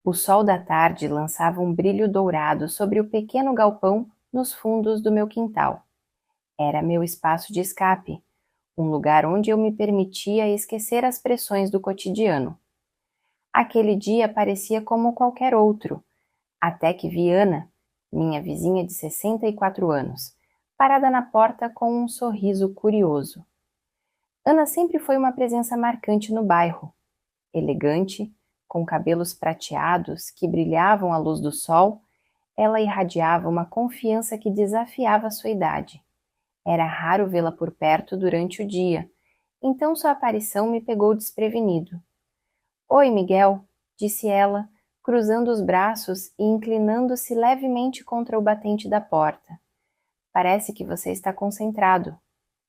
O sol da tarde lançava um brilho dourado sobre o pequeno galpão nos fundos do meu quintal. Era meu espaço de escape, um lugar onde eu me permitia esquecer as pressões do cotidiano. Aquele dia parecia como qualquer outro, até que vi Ana, minha vizinha de 64 anos, parada na porta com um sorriso curioso. Ana sempre foi uma presença marcante no bairro, elegante, com cabelos prateados que brilhavam à luz do sol. Ela irradiava uma confiança que desafiava sua idade. Era raro vê-la por perto durante o dia, então sua aparição me pegou desprevenido. Oi, Miguel, disse ela, cruzando os braços e inclinando-se levemente contra o batente da porta. Parece que você está concentrado.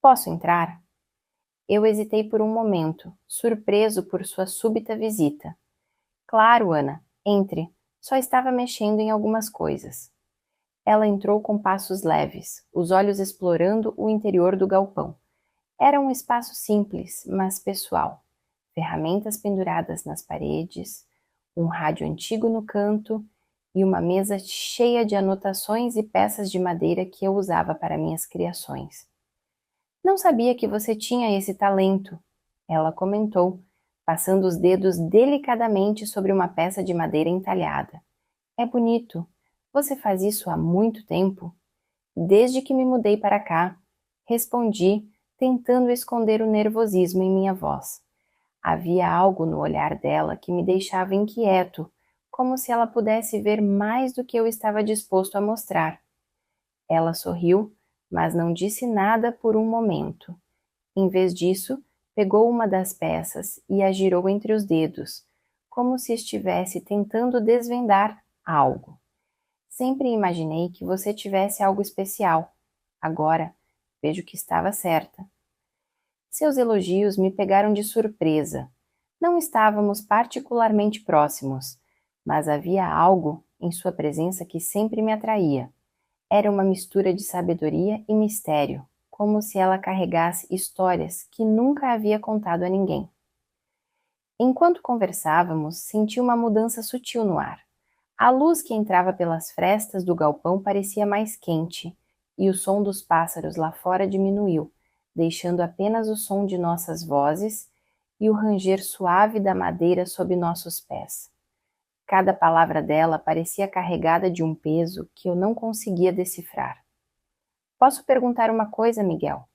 Posso entrar? Eu hesitei por um momento, surpreso por sua súbita visita. Claro, Ana, entre. Só estava mexendo em algumas coisas. Ela entrou com passos leves, os olhos explorando o interior do galpão. Era um espaço simples, mas pessoal. Ferramentas penduradas nas paredes, um rádio antigo no canto e uma mesa cheia de anotações e peças de madeira que eu usava para minhas criações. Não sabia que você tinha esse talento, ela comentou, passando os dedos delicadamente sobre uma peça de madeira entalhada. É bonito. Você faz isso há muito tempo? Desde que me mudei para cá, respondi, tentando esconder o nervosismo em minha voz. Havia algo no olhar dela que me deixava inquieto, como se ela pudesse ver mais do que eu estava disposto a mostrar. Ela sorriu, mas não disse nada por um momento. Em vez disso, pegou uma das peças e a girou entre os dedos, como se estivesse tentando desvendar algo. Sempre imaginei que você tivesse algo especial. Agora, vejo que estava certa. Seus elogios me pegaram de surpresa. Não estávamos particularmente próximos, mas havia algo em sua presença que sempre me atraía. Era uma mistura de sabedoria e mistério, como se ela carregasse histórias que nunca havia contado a ninguém. Enquanto conversávamos, senti uma mudança sutil no ar. A luz que entrava pelas frestas do galpão parecia mais quente, e o som dos pássaros lá fora diminuiu, deixando apenas o som de nossas vozes e o ranger suave da madeira sob nossos pés. Cada palavra dela parecia carregada de um peso que eu não conseguia decifrar. Posso perguntar uma coisa, Miguel?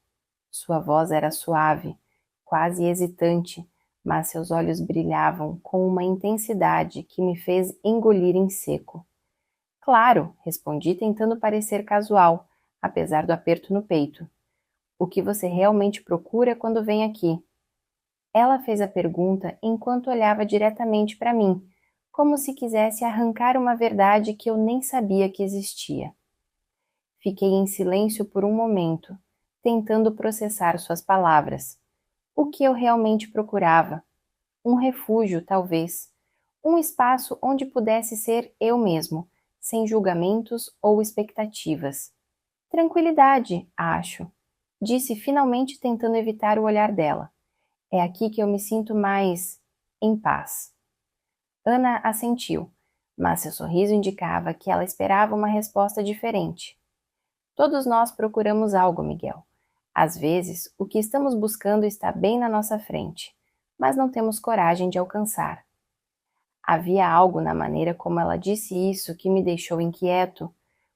Sua voz era suave, quase hesitante, mas seus olhos brilhavam com uma intensidade que me fez engolir em seco. Claro, respondi tentando parecer casual, apesar do aperto no peito. O que você realmente procura quando vem aqui? Ela fez a pergunta enquanto olhava diretamente para mim, como se quisesse arrancar uma verdade que eu nem sabia que existia. Fiquei em silêncio por um momento, tentando processar suas palavras. O que eu realmente procurava? Um refúgio, talvez. Um espaço onde pudesse ser eu mesmo, sem julgamentos ou expectativas. Tranquilidade, acho, disse finalmente tentando evitar o olhar dela. É aqui que eu me sinto mais em paz. Ana assentiu, mas seu sorriso indicava que ela esperava uma resposta diferente. Todos nós procuramos algo, Miguel. Às vezes, o que estamos buscando está bem na nossa frente, mas não temos coragem de alcançar. Havia algo na maneira como ela disse isso que me deixou inquieto,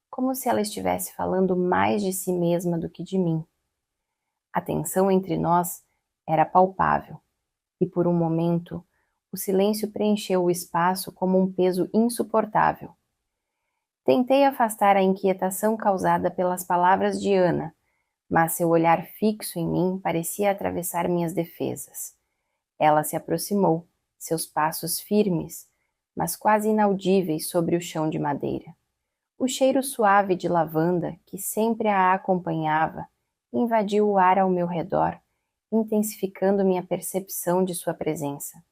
como se ela estivesse falando mais de si mesma do que de mim. A tensão entre nós era palpável, e por um momento o silêncio preencheu o espaço como um peso insuportável. Tentei afastar a inquietação causada pelas palavras de Ana, mas seu olhar fixo em mim parecia atravessar minhas defesas. Ela se aproximou, seus passos firmes, mas quase inaudíveis sobre o chão de madeira. O cheiro suave de lavanda, que sempre a acompanhava, invadiu o ar ao meu redor, intensificando minha percepção de sua presença.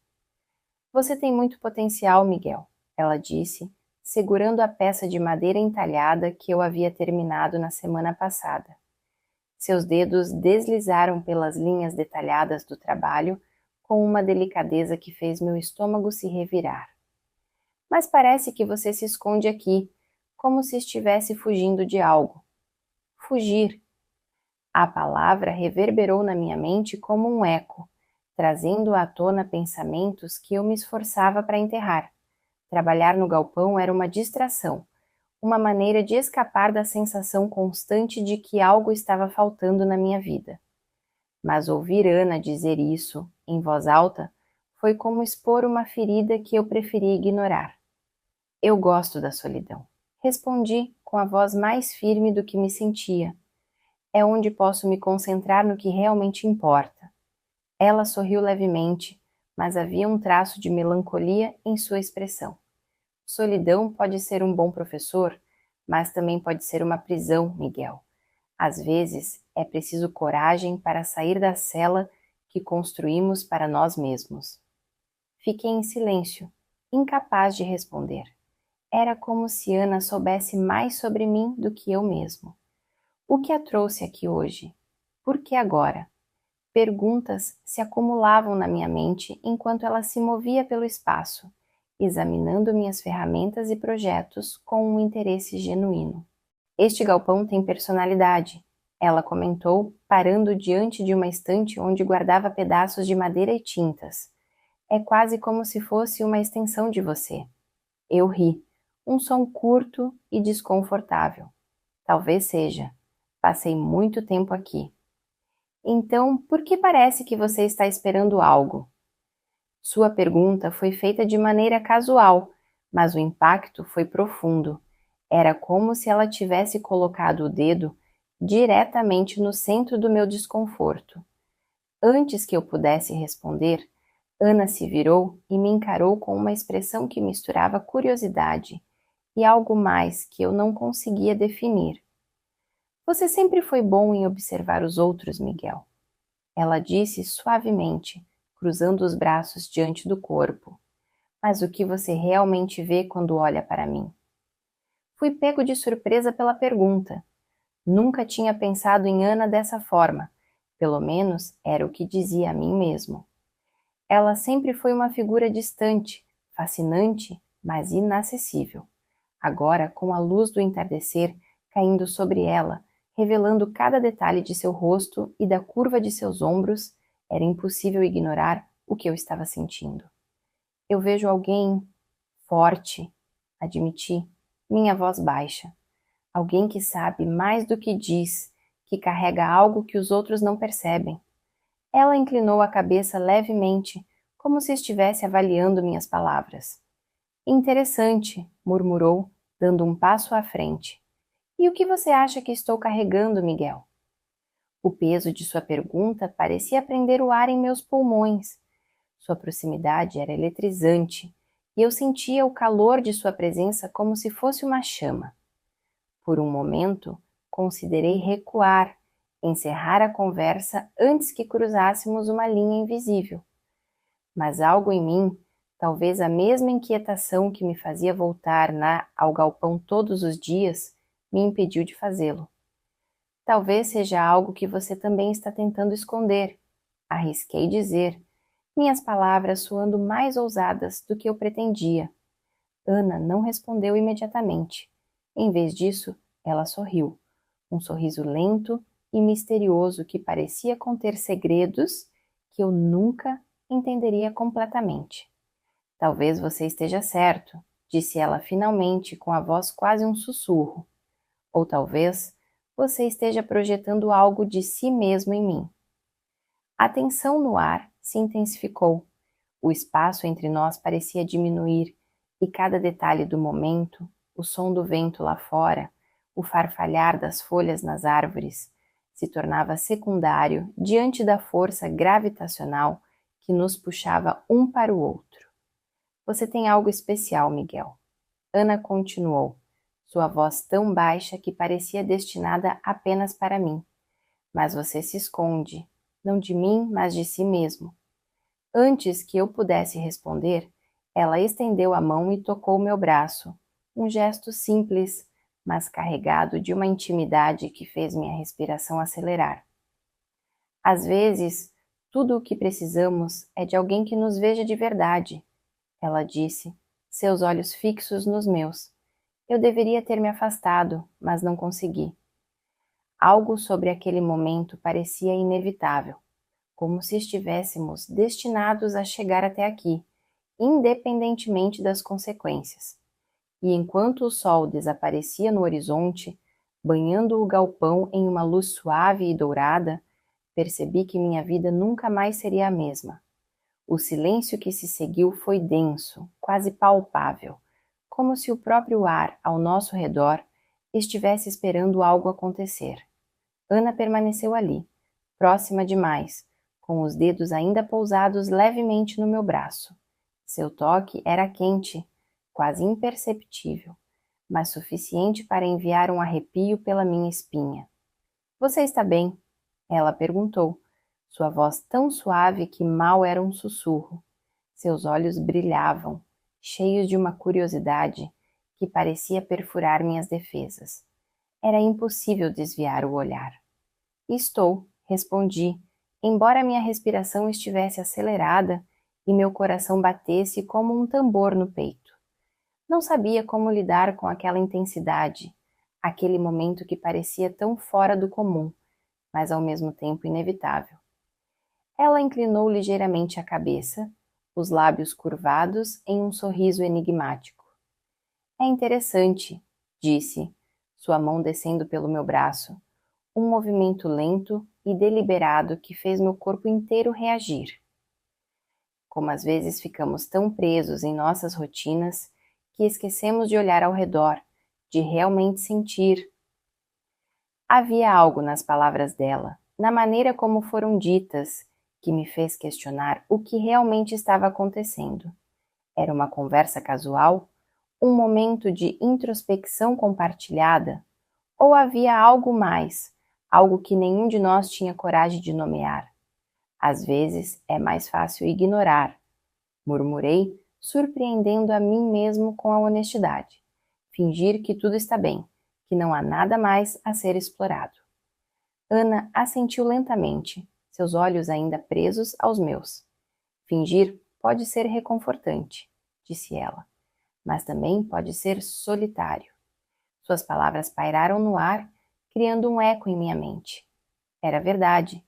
Você tem muito potencial, Miguel, ela disse, segurando a peça de madeira entalhada que eu havia terminado na semana passada. Seus dedos deslizaram pelas linhas detalhadas do trabalho com uma delicadeza que fez meu estômago se revirar. mas parece que você se esconde aqui, como se estivesse fugindo de algo. Fugir. A palavra reverberou na minha mente como um eco, trazendo à tona pensamentos que eu me esforçava para enterrar. Trabalhar no galpão era uma distração, uma maneira de escapar da sensação constante de que algo estava faltando na minha vida. Mas ouvir Ana dizer isso, em voz alta, foi como expor uma ferida que eu preferi ignorar. Eu gosto da solidão. Respondi com a voz mais firme do que me sentia. É onde posso me concentrar no que realmente importa. Ela sorriu levemente, mas havia um traço de melancolia em sua expressão. Solidão pode ser um bom professor, mas também pode ser uma prisão, Miguel. Às vezes, é preciso coragem para sair da cela que construímos para nós mesmos. Fiquei em silêncio, incapaz de responder. Era como se Ana soubesse mais sobre mim do que eu mesmo. O que a trouxe aqui hoje? Por que agora? Perguntas se acumulavam na minha mente enquanto ela se movia pelo espaço, examinando minhas ferramentas e projetos com um interesse genuíno. Este galpão tem personalidade, ela comentou, parando diante de uma estante onde guardava pedaços de madeira e tintas. É quase como se fosse uma extensão de você. Eu ri, um som curto e desconfortável. Talvez seja. Passei muito tempo aqui. Então, por que parece que você está esperando algo? Sua pergunta foi feita de maneira casual, mas o impacto foi profundo. Era como se ela tivesse colocado o dedo diretamente no centro do meu desconforto. Antes que eu pudesse responder, Ana se virou e me encarou com uma expressão que misturava curiosidade e algo mais que eu não conseguia definir. Você sempre foi bom em observar os outros, Miguel. Ela disse suavemente, cruzando os braços diante do corpo. Mas o que você realmente vê quando olha para mim? Fui pego de surpresa pela pergunta. Nunca tinha pensado em Ana dessa forma. Pelo menos era o que dizia a mim mesmo. Ela sempre foi uma figura distante, fascinante, mas inacessível. Agora, com a luz do entardecer caindo sobre ela, revelando cada detalhe de seu rosto e da curva de seus ombros, era impossível ignorar o que eu estava sentindo. Eu vejo alguém forte, admiti, minha voz baixa. Alguém que sabe mais do que diz, que carrega algo que os outros não percebem. Ela inclinou a cabeça levemente, como se estivesse avaliando minhas palavras. Interessante, murmurou, dando um passo à frente. E o que você acha que estou carregando, Miguel? O peso de sua pergunta parecia prender o ar em meus pulmões. Sua proximidade era eletrizante, e eu sentia o calor de sua presença como se fosse uma chama. Por um momento, considerei recuar, encerrar a conversa antes que cruzássemos uma linha invisível. Mas algo em mim, talvez a mesma inquietação que me fazia voltar ao galpão todos os dias, me impediu de fazê-lo. Talvez seja algo que você também está tentando esconder, arrisquei dizer, minhas palavras soando mais ousadas do que eu pretendia. Ana não respondeu imediatamente. Em vez disso, ela sorriu, um sorriso lento e misterioso que parecia conter segredos que eu nunca entenderia completamente. Talvez você esteja certo, disse ela finalmente com a voz quase um sussurro. Ou talvez você esteja projetando algo de si mesmo em mim. A tensão no ar se intensificou. O espaço entre nós parecia diminuir e cada detalhe do momento, o som do vento lá fora, o farfalhar das folhas nas árvores, se tornava secundário diante da força gravitacional que nos puxava um para o outro. Você tem algo especial, Miguel. Ana continuou, sua voz tão baixa que parecia destinada apenas para mim. Mas você se esconde, não de mim, mas de si mesmo. Antes que eu pudesse responder, ela estendeu a mão e tocou meu braço, um gesto simples, mas carregado de uma intimidade que fez minha respiração acelerar. Às vezes, tudo o que precisamos é de alguém que nos veja de verdade, ela disse, seus olhos fixos nos meus. Eu deveria ter me afastado, mas não consegui. Algo sobre aquele momento parecia inevitável, como se estivéssemos destinados a chegar até aqui, independentemente das consequências. E enquanto o sol desaparecia no horizonte, banhando o galpão em uma luz suave e dourada, percebi que minha vida nunca mais seria a mesma. O silêncio que se seguiu foi denso, quase palpável, como se o próprio ar ao nosso redor estivesse esperando algo acontecer. Ana permaneceu ali, próxima demais, com os dedos ainda pousados levemente no meu braço. Seu toque era quente, quase imperceptível, mas suficiente para enviar um arrepio pela minha espinha. Você está bem? Ela perguntou, sua voz tão suave que mal era um sussurro. Seus olhos brilhavam, cheios de uma curiosidade que parecia perfurar minhas defesas. Era impossível desviar o olhar. Estou, respondi, embora minha respiração estivesse acelerada e meu coração batesse como um tambor no peito. Não sabia como lidar com aquela intensidade, aquele momento que parecia tão fora do comum, mas ao mesmo tempo inevitável. Ela inclinou ligeiramente a cabeça, os lábios curvados em um sorriso enigmático. É interessante, disse, sua mão descendo pelo meu braço, um movimento lento e deliberado que fez meu corpo inteiro reagir. Como às vezes ficamos tão presos em nossas rotinas que esquecemos de olhar ao redor, de realmente sentir. Havia algo nas palavras dela, na maneira como foram ditas, que me fez questionar o que realmente estava acontecendo. Era uma conversa casual? Um momento de introspecção compartilhada? Ou havia algo mais, algo que nenhum de nós tinha coragem de nomear? Às vezes é mais fácil ignorar, murmurei, surpreendendo a mim mesmo com a honestidade. Fingir que tudo está bem, que não há nada mais a ser explorado. Ana assentiu lentamente, seus olhos ainda presos aos meus. Fingir pode ser reconfortante, disse ela, mas também pode ser solitário. Suas palavras pairaram no ar, criando um eco em minha mente. Era verdade.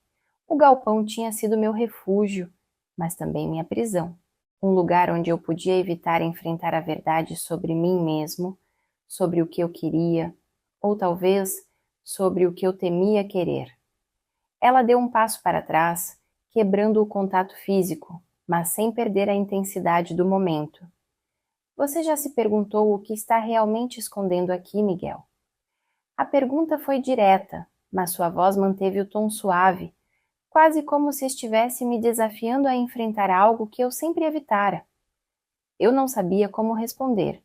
O galpão tinha sido meu refúgio, mas também minha prisão. Um lugar onde eu podia evitar enfrentar a verdade sobre mim mesmo, sobre o que eu queria, ou talvez sobre o que eu temia querer. Ela deu um passo para trás, quebrando o contato físico, mas sem perder a intensidade do momento. Você já se perguntou o que está realmente escondendo aqui, Miguel? A pergunta foi direta, mas sua voz manteve o tom suave, quase como se estivesse me desafiando a enfrentar algo que eu sempre evitara. Eu não sabia como responder.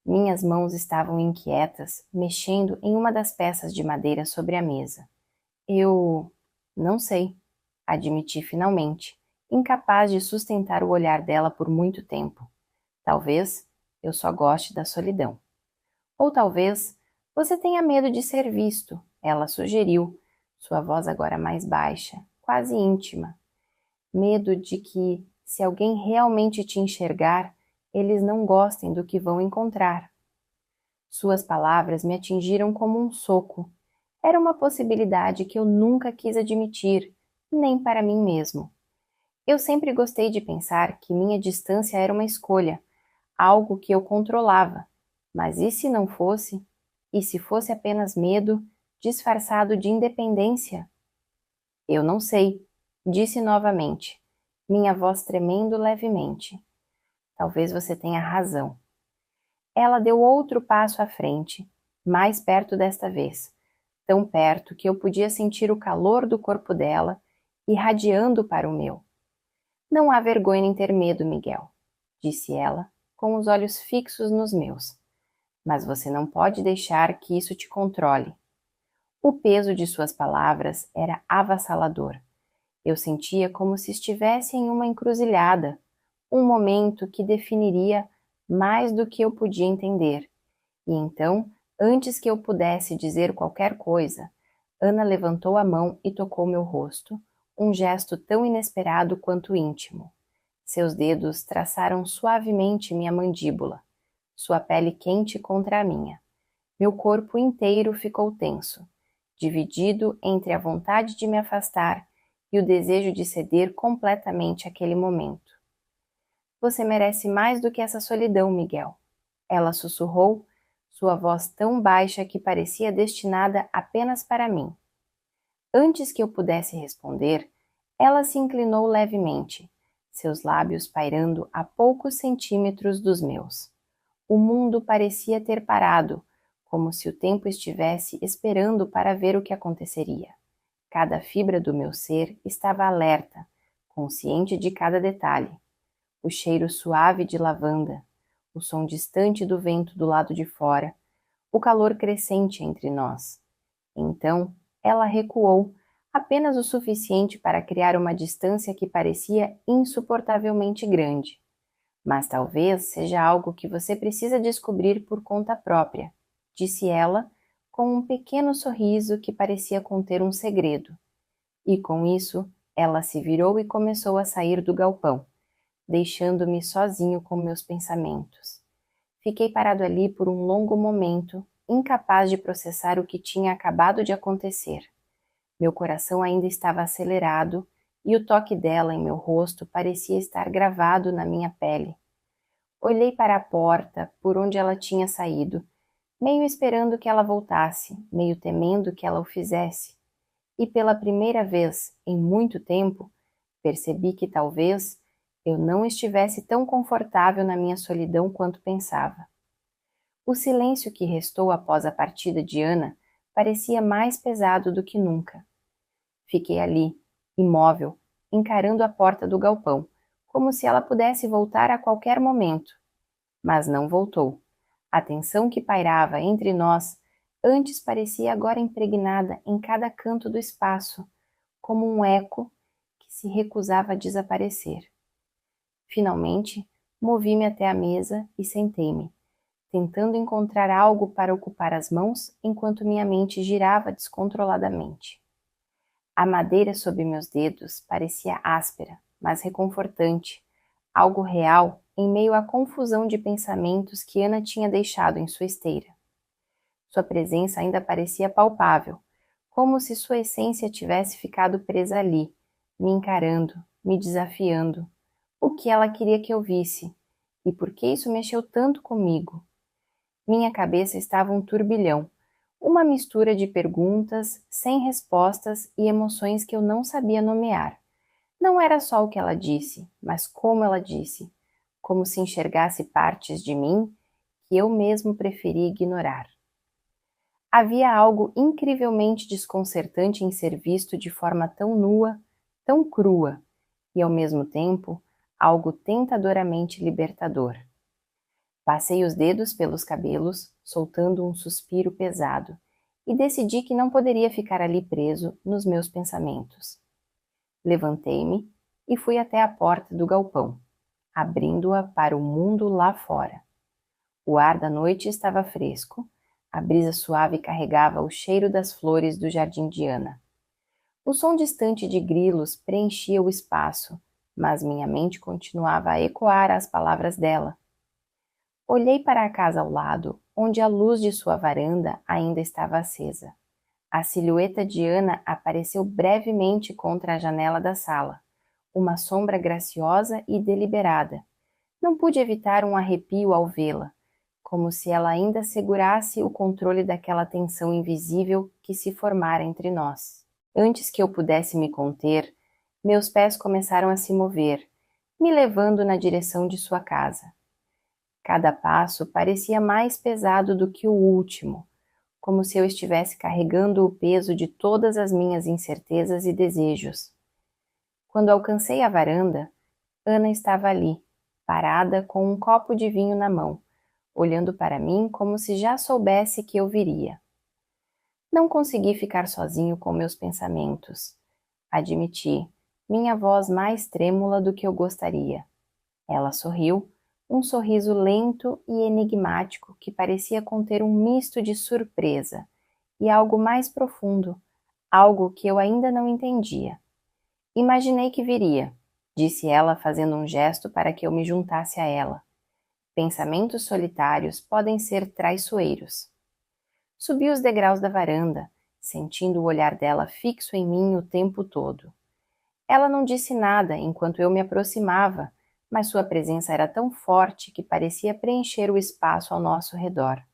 Minhas mãos estavam inquietas, mexendo em uma das peças de madeira sobre a mesa. Eu não sei, admiti finalmente, incapaz de sustentar o olhar dela por muito tempo. Talvez eu só goste da solidão. Ou talvez você tenha medo de ser visto, ela sugeriu, sua voz agora mais baixa, quase íntima. Medo de que, se alguém realmente te enxergar, eles não gostem do que vão encontrar. Suas palavras me atingiram como um soco. Era uma possibilidade que eu nunca quis admitir, nem para mim mesmo. Eu sempre gostei de pensar que minha distância era uma escolha, algo que eu controlava. Mas e se não fosse? E se fosse apenas medo, disfarçado de independência? Eu não sei, disse novamente, minha voz tremendo levemente. Talvez você tenha razão. Ela deu outro passo à frente, mais perto desta vez, tão perto que eu podia sentir o calor do corpo dela irradiando para o meu. Não há vergonha em ter medo, Miguel, disse ela, com os olhos fixos nos meus. Mas você não pode deixar que isso te controle. O peso de suas palavras era avassalador. Eu sentia como se estivesse em uma encruzilhada, um momento que definiria mais do que eu podia entender. E então, antes que eu pudesse dizer qualquer coisa, Ana levantou a mão e tocou meu rosto, um gesto tão inesperado quanto íntimo. Seus dedos traçaram suavemente minha mandíbula. sua pele quente contra a minha. Meu corpo inteiro ficou tenso, dividido entre a vontade de me afastar e o desejo de ceder completamente àquele momento. Você merece mais do que essa solidão, Miguel. Ela sussurrou, sua voz tão baixa que parecia destinada apenas para mim. Antes que eu pudesse responder, ela se inclinou levemente, seus lábios pairando a poucos centímetros dos meus. O mundo parecia ter parado, como se o tempo estivesse esperando para ver o que aconteceria. Cada fibra do meu ser estava alerta, consciente de cada detalhe. O cheiro suave de lavanda, o som distante do vento do lado de fora, o calor crescente entre nós. Então, ela recuou, apenas o suficiente para criar uma distância que parecia insuportavelmente grande. Mas talvez seja algo que você precisa descobrir por conta própria, disse ela, com um pequeno sorriso que parecia conter um segredo. E com isso, ela se virou e começou a sair do galpão, deixando-me sozinho com meus pensamentos. Fiquei parado ali por um longo momento, incapaz de processar o que tinha acabado de acontecer. Meu coração ainda estava acelerado e o toque dela em meu rosto parecia estar gravado na minha pele. Olhei para a porta por onde ela tinha saído, meio esperando que ela voltasse, meio temendo que ela o fizesse. E pela primeira vez em muito tempo, percebi que talvez eu não estivesse tão confortável na minha solidão quanto pensava. O silêncio que restou após a partida de Ana parecia mais pesado do que nunca. Fiquei ali, imóvel, encarando a porta do galpão, como se ela pudesse voltar a qualquer momento. Mas não voltou. A tensão que pairava entre nós antes parecia agora impregnada em cada canto do espaço, como um eco que se recusava a desaparecer. Finalmente, movi-me até a mesa e sentei-me, tentando encontrar algo para ocupar as mãos enquanto minha mente girava descontroladamente. A madeira sob meus dedos parecia áspera, mas reconfortante, algo real em meio à confusão de pensamentos que Ana tinha deixado em sua esteira. Sua presença ainda parecia palpável, como se sua essência tivesse ficado presa ali, me encarando, me desafiando. O que ela queria que eu visse? E por que isso mexeu tanto comigo? Minha cabeça estava um turbilhão, uma mistura de perguntas, sem respostas e emoções que eu não sabia nomear. Não era só o que ela disse, mas como ela disse, como se enxergasse partes de mim que eu mesmo preferia ignorar. Havia algo incrivelmente desconcertante em ser visto de forma tão nua, tão crua, e ao mesmo tempo, algo tentadoramente libertador. Passei os dedos pelos cabelos, soltando um suspiro pesado, e decidi que não poderia ficar ali preso nos meus pensamentos. Levantei-me e fui até a porta do galpão, abrindo-a para o mundo lá fora. O ar da noite estava fresco, a brisa suave carregava o cheiro das flores do jardim de Ana. O som distante de grilos preenchia o espaço, mas minha mente continuava a ecoar as palavras dela. Olhei para a casa ao lado, onde a luz de sua varanda ainda estava acesa. A silhueta de Ana apareceu brevemente contra a janela da sala, uma sombra graciosa e deliberada. Não pude evitar um arrepio ao vê-la, como se ela ainda segurasse o controle daquela tensão invisível que se formara entre nós. Antes que eu pudesse me conter, meus pés começaram a se mover, me levando na direção de sua casa. Cada passo parecia mais pesado do que o último, como se eu estivesse carregando o peso de todas as minhas incertezas e desejos. Quando alcancei a varanda, Ana estava ali, parada com um copo de vinho na mão, olhando para mim como se já soubesse que eu viria. Não consegui ficar sozinho com meus pensamentos. Admiti, minha voz mais trêmula do que eu gostaria. Ela sorriu, um sorriso lento e enigmático que parecia conter um misto de surpresa e algo mais profundo, algo que eu ainda não entendia. Imaginei que viria, disse ela fazendo um gesto para que eu me juntasse a ela. Pensamentos solitários podem ser traiçoeiros. Subi os degraus da varanda, sentindo o olhar dela fixo em mim o tempo todo. Ela não disse nada enquanto eu me aproximava, mas sua presença era tão forte que parecia preencher o espaço ao nosso redor.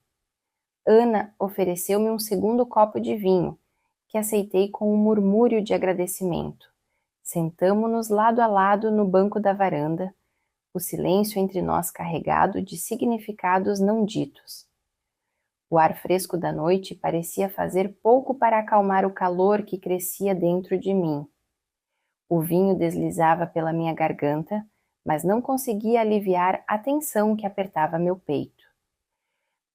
Ana ofereceu-me um segundo copo de vinho, que aceitei com um murmúrio de agradecimento. Sentamo-nos lado a lado no banco da varanda, o silêncio entre nós carregado de significados não ditos. O ar fresco da noite parecia fazer pouco para acalmar o calor que crescia dentro de mim. O vinho deslizava pela minha garganta, mas não conseguia aliviar a tensão que apertava meu peito.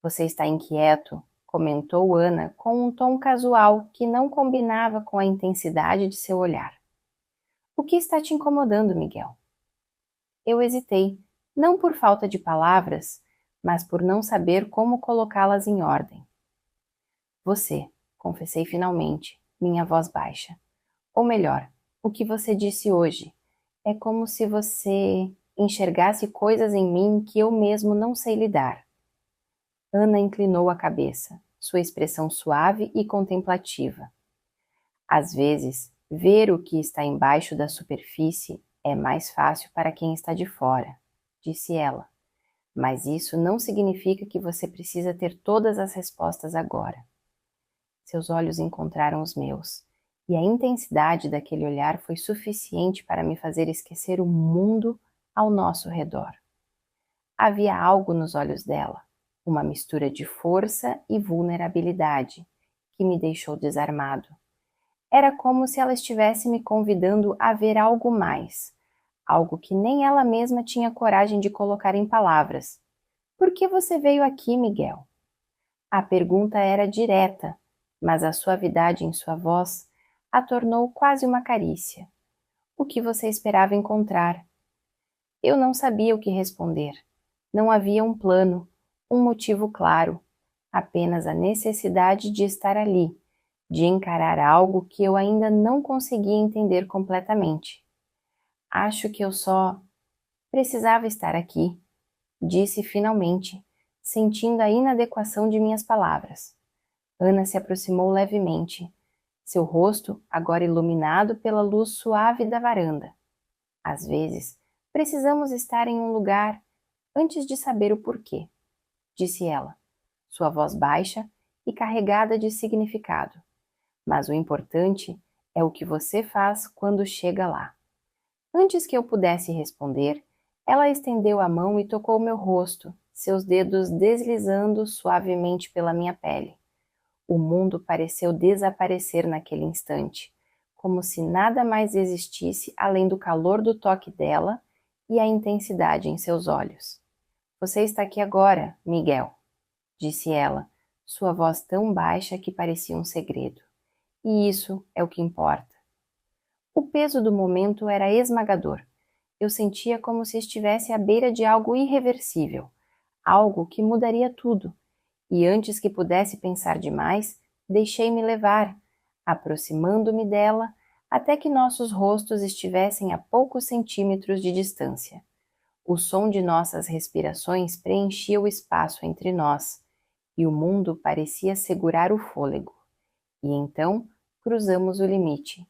Você está inquieto, comentou Ana com um tom casual que não combinava com a intensidade de seu olhar. O que está te incomodando, Miguel? Eu hesitei, não por falta de palavras, mas por não saber como colocá-las em ordem. Você, confessei finalmente, minha voz baixa. Ou melhor, o que você disse hoje. É como se você enxergasse coisas em mim que eu mesmo não sei lidar. Ana inclinou a cabeça, sua expressão suave e contemplativa. Às vezes, ver o que está embaixo da superfície é mais fácil para quem está de fora, disse ela. Mas isso não significa que você precisa ter todas as respostas agora. Seus olhos encontraram os meus, e a intensidade daquele olhar foi suficiente para me fazer esquecer o mundo ao nosso redor. Havia algo nos olhos dela, uma mistura de força e vulnerabilidade, que me deixou desarmado. Era como se ela estivesse me convidando a ver algo mais, algo que nem ela mesma tinha coragem de colocar em palavras. Por que você veio aqui, Miguel? A pergunta era direta, mas a suavidade em sua voz a tornou quase uma carícia. O que você esperava encontrar? Eu não sabia o que responder. Não havia um plano, um motivo claro, apenas a necessidade de estar ali, de encarar algo que eu ainda não conseguia entender completamente. Acho que eu só precisava estar aqui, disse finalmente, sentindo a inadequação de minhas palavras. Ana se aproximou levemente, seu rosto agora iluminado pela luz suave da varanda. Às vezes, precisamos estar em um lugar antes de saber o porquê, disse ela, sua voz baixa e carregada de significado. Mas o importante é o que você faz quando chega lá. Antes que eu pudesse responder, ela estendeu a mão e tocou meu rosto, seus dedos deslizando suavemente pela minha pele. O mundo pareceu desaparecer naquele instante, como se nada mais existisse além do calor do toque dela e a intensidade em seus olhos. Você está aqui agora, Miguel, disse ela, sua voz tão baixa que parecia um segredo. E isso é o que importa. O peso do momento era esmagador. Eu sentia como se estivesse à beira de algo irreversível, algo que mudaria tudo. E antes que pudesse pensar demais, deixei-me levar, aproximando-me dela até que nossos rostos estivessem a poucos centímetros de distância. O som de nossas respirações preenchia o espaço entre nós, e o mundo parecia segurar o fôlego. E então cruzamos o limite.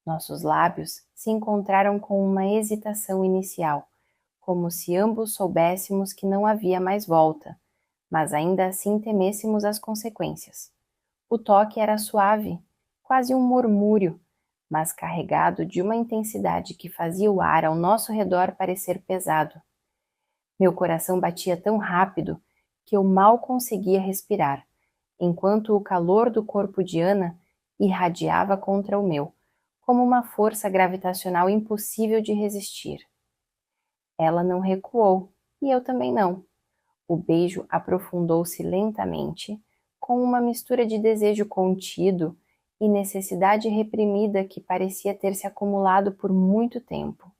Nossos lábios se encontraram com uma hesitação inicial, como se ambos soubéssemos que não havia mais volta, mas ainda assim temêssemos as consequências. O toque era suave, quase um murmúrio, mas carregado de uma intensidade que fazia o ar ao nosso redor parecer pesado. Meu coração batia tão rápido que eu mal conseguia respirar, enquanto o calor do corpo de Ana irradiava contra o meu, como uma força gravitacional impossível de resistir. Ela não recuou, e eu também não. O beijo aprofundou-se lentamente, com uma mistura de desejo contido e necessidade reprimida que parecia ter se acumulado por muito tempo.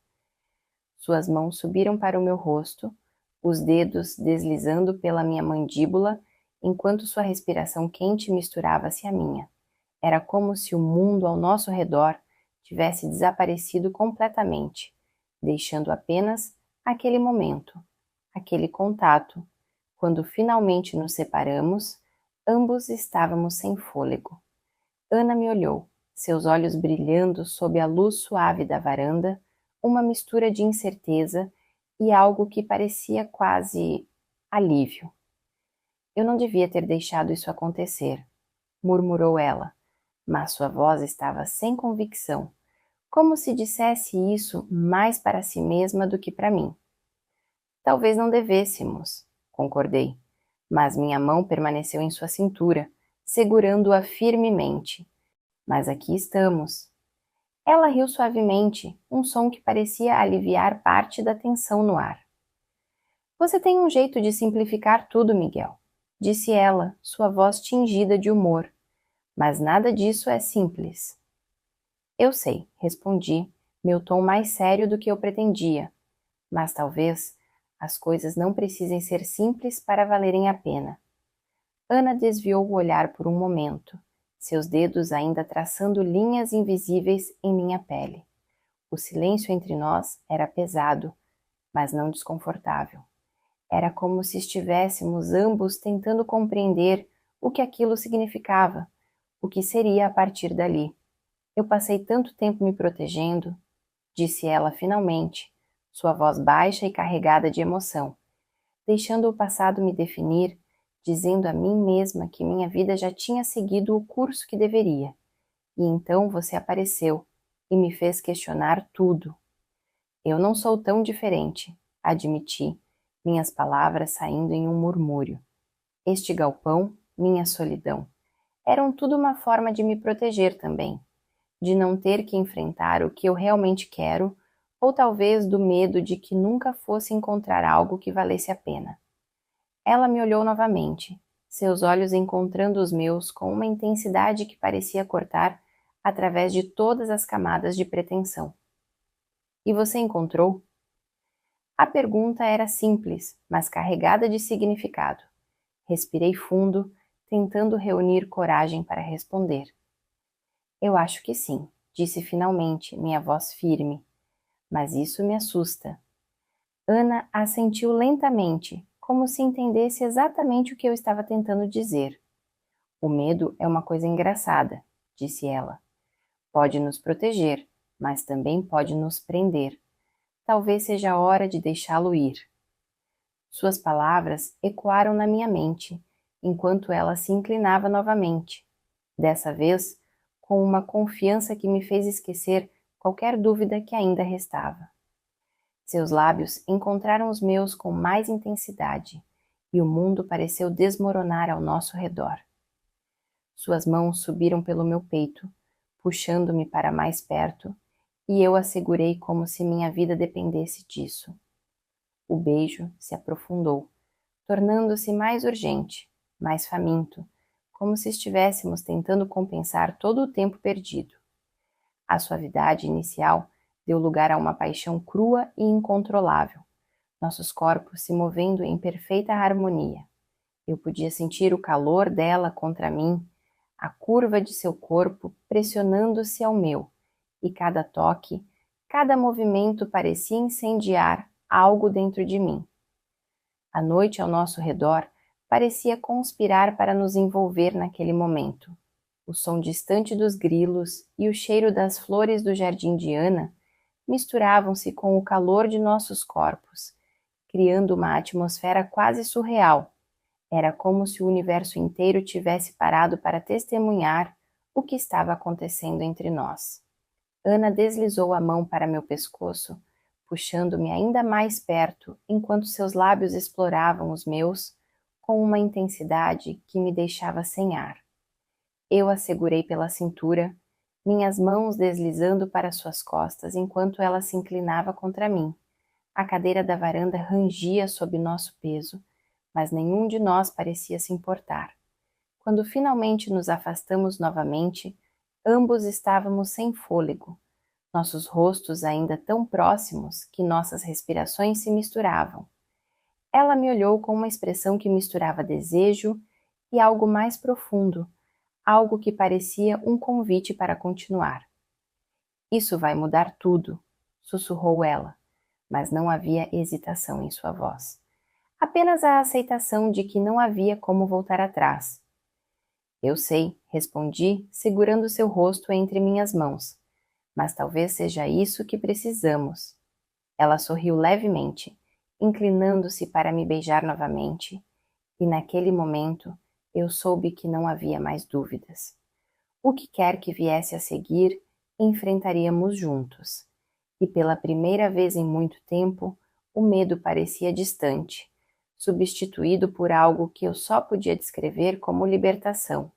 Suas mãos subiram para o meu rosto, os dedos deslizando pela minha mandíbula, enquanto sua respiração quente misturava-se à minha. Era como se o mundo ao nosso redor tivesse desaparecido completamente, deixando apenas aquele momento, aquele contato. Quando finalmente nos separamos, ambos estávamos sem fôlego. Ana me olhou, seus olhos brilhando sob a luz suave da varanda, uma mistura de incerteza e algo que parecia quase alívio. Eu não devia ter deixado isso acontecer, murmurou ela, mas sua voz estava sem convicção, como se dissesse isso mais para si mesma do que para mim. Talvez não devêssemos, concordei, mas minha mão permaneceu em sua cintura, segurando-a firmemente. Mas aqui estamos. Ela riu suavemente, um som que parecia aliviar parte da tensão no ar. Você tem um jeito de simplificar tudo, Miguel, disse ela, sua voz tingida de humor. Mas nada disso é simples. Eu sei, respondi, meu tom mais sério do que eu pretendia. Mas talvez as coisas não precisem ser simples para valerem a pena. Ana desviou o olhar por um momento, seus dedos ainda traçando linhas invisíveis em minha pele. O silêncio entre nós era pesado, mas não desconfortável. Era como se estivéssemos ambos tentando compreender o que aquilo significava, o que seria a partir dali. Eu passei tanto tempo me protegendo, disse ela finalmente, sua voz baixa e carregada de emoção, deixando o passado me definir, dizendo a mim mesma que minha vida já tinha seguido o curso que deveria. E então você apareceu e me fez questionar tudo. Eu não sou tão diferente, admiti, minhas palavras saindo em um murmúrio. Este galpão, minha solidão, eram tudo uma forma de me proteger também, de não ter que enfrentar o que eu realmente quero, ou talvez do medo de que nunca fosse encontrar algo que valesse a pena. Ela me olhou novamente, seus olhos encontrando os meus com uma intensidade que parecia cortar através de todas as camadas de pretensão. E você encontrou? A pergunta era simples, mas carregada de significado. Respirei fundo, tentando reunir coragem para responder. Eu acho que sim, disse finalmente, minha voz firme. Mas isso me assusta. Ana assentiu lentamente, como se entendesse exatamente o que eu estava tentando dizer. O medo é uma coisa engraçada, disse ela. Pode nos proteger, mas também pode nos prender. Talvez seja a hora de deixá-lo ir. Suas palavras ecoaram na minha mente, enquanto ela se inclinava novamente, dessa vez com uma confiança que me fez esquecer qualquer dúvida que ainda restava. Seus lábios encontraram os meus com mais intensidade, e o mundo pareceu desmoronar ao nosso redor. Suas mãos subiram pelo meu peito, puxando-me para mais perto, e eu a segurei como se minha vida dependesse disso. O beijo se aprofundou, tornando-se mais urgente, mais faminto, como se estivéssemos tentando compensar todo o tempo perdido. A suavidade inicial deu lugar a uma paixão crua e incontrolável, nossos corpos se movendo em perfeita harmonia. Eu podia sentir o calor dela contra mim, a curva de seu corpo pressionando-se ao meu, e cada toque, cada movimento parecia incendiar algo dentro de mim. A noite ao nosso redor parecia conspirar para nos envolver naquele momento. O som distante dos grilos e o cheiro das flores do jardim de Ana misturavam-se com o calor de nossos corpos, criando uma atmosfera quase surreal. Era como se o universo inteiro tivesse parado para testemunhar o que estava acontecendo entre nós. Ana deslizou a mão para meu pescoço, puxando-me ainda mais perto enquanto seus lábios exploravam os meus com uma intensidade que me deixava sem ar. Eu a segurei pela cintura, minhas mãos deslizando para suas costas enquanto ela se inclinava contra mim. A cadeira da varanda rangia sob nosso peso, mas nenhum de nós parecia se importar. Quando finalmente nos afastamos novamente, ambos estávamos sem fôlego, nossos rostos ainda tão próximos que nossas respirações se misturavam. Ela me olhou com uma expressão que misturava desejo e algo mais profundo, algo que parecia um convite para continuar. Isso vai mudar tudo, sussurrou ela, mas não havia hesitação em sua voz. apenas a aceitação de que não havia como voltar atrás. Eu sei, respondi, segurando seu rosto entre minhas mãos, mas talvez seja isso que precisamos. Ela sorriu levemente, inclinando-se para me beijar novamente, e naquele momento eu soube que não havia mais dúvidas. O que quer que viesse a seguir, enfrentaríamos juntos. E pela primeira vez em muito tempo, o medo parecia distante, substituído por algo que eu só podia descrever como libertação.